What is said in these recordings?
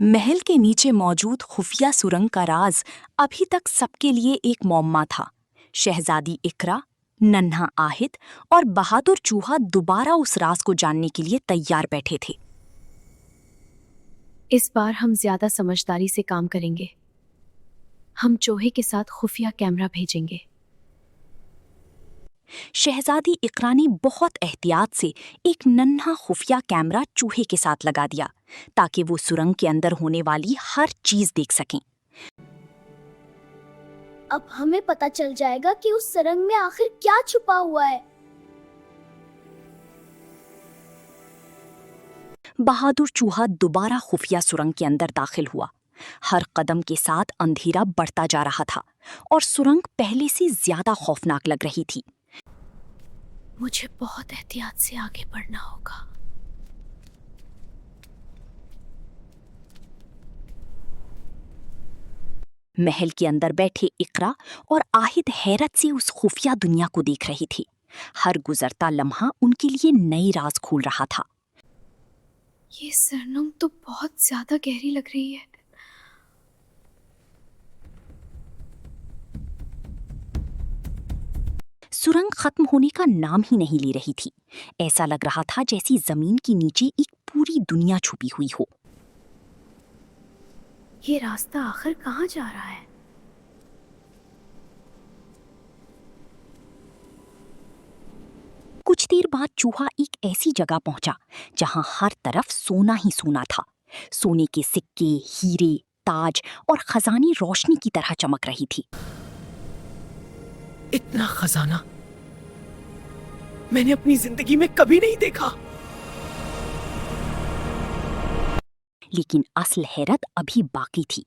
महल के नीचे मौजूद खुफिया सुरंग का राज अभी तक सबके लिए एक मौम्मा था। शहजादी इकरा, नन्हा आहिद और बहादुर चूहा दोबारा उस राज को जानने के लिए तैयार बैठे थे। इस बार हम ज्यादा समझदारी से काम करेंगे। हम चूहे के साथ खुफिया कैमरा भेजेंगे। शहजादी इकरा ने बहुत एहतियात से एक नन्हा खुफिया कैमरा चूहे के साथ लगा दिया ताकि वो सुरंग के अंदर होने वाली हर चीज देख सकें। अब हमें पता चल जाएगा कि उस सुरंग में आखिर क्या छुपा हुआ है। बहादुर चूहा दोबारा खुफिया सुरंग के अंदर दाखिल हुआ। हर कदम के साथ अंधेरा बढ़ता जा रहा था और सुरंग पहले से ज्यादा खौफनाक लग रही थी। मुझे बहुत एहतियात से आगे बढ़ना होगा। महल के अंदर बैठे इकरा और आहिद हैरत से उस खुफिया दुनिया को देख रही थी। हर गुजरता लम्हा उनके लिए नई राज खोल रहा था। ये सरनुम तो बहुत ज्यादा गहरी लग रही है। सुरंग खत्म होने का नाम ही नहीं ले रही थी। ऐसा लग रहा था जैसी जमीन के नीचे एक पूरी दुनिया छुपी हुई हो। ये रास्ता आखिर कहाँ जा रहा है? कुछ देर बाद चूहा एक ऐसी जगह पहुंचा जहां हर तरफ सोना ही सोना था। सोने के सिक्के, हीरे, ताज और खजाने रोशनी की तरह चमक रही थी। इतना खजाना मैंने अपनी जिंदगी में कभी नहीं देखा। लेकिन असल हैरत अभी बाकी थी।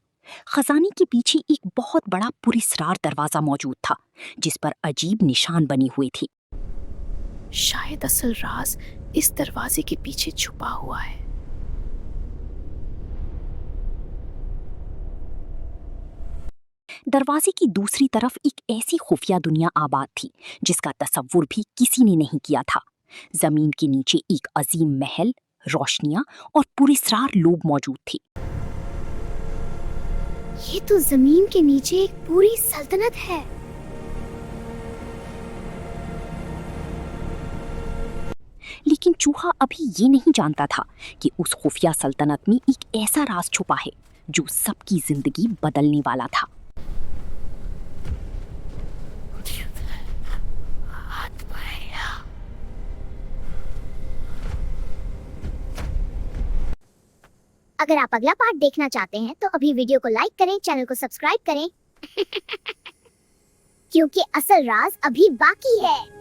खजाने के पीछे एक बहुत बड़ा पुरस्कार दरवाजा मौजूद था जिस पर अजीब निशान बने हुए थे। शायद असल राज इस दरवाजे के पीछे छुपा हुआ है। दरवाजे की दूसरी तरफ एक ऐसी खुफिया दुनिया आबाद थी जिसका तसव्वुर भी किसी ने नहीं किया था। जमीन के नीचे एक अजीम महल, रोशनियां और पुरस्कार लोग मौजूद थे। ये तो जमीन के नीचे एक पूरी सल्तनत है। लेकिन चूहा अभी ये नहीं जानता था कि उस खुफिया सल्तनत में एक ऐसा राज छुपा है जो सबकी जिंदगी बदलने वाला था। अगर आप अगला पार्ट देखना चाहते हैं तो अभी वीडियो को लाइक करें, चैनल को सब्सक्राइब करें क्योंकि असल राज अभी बाकी है।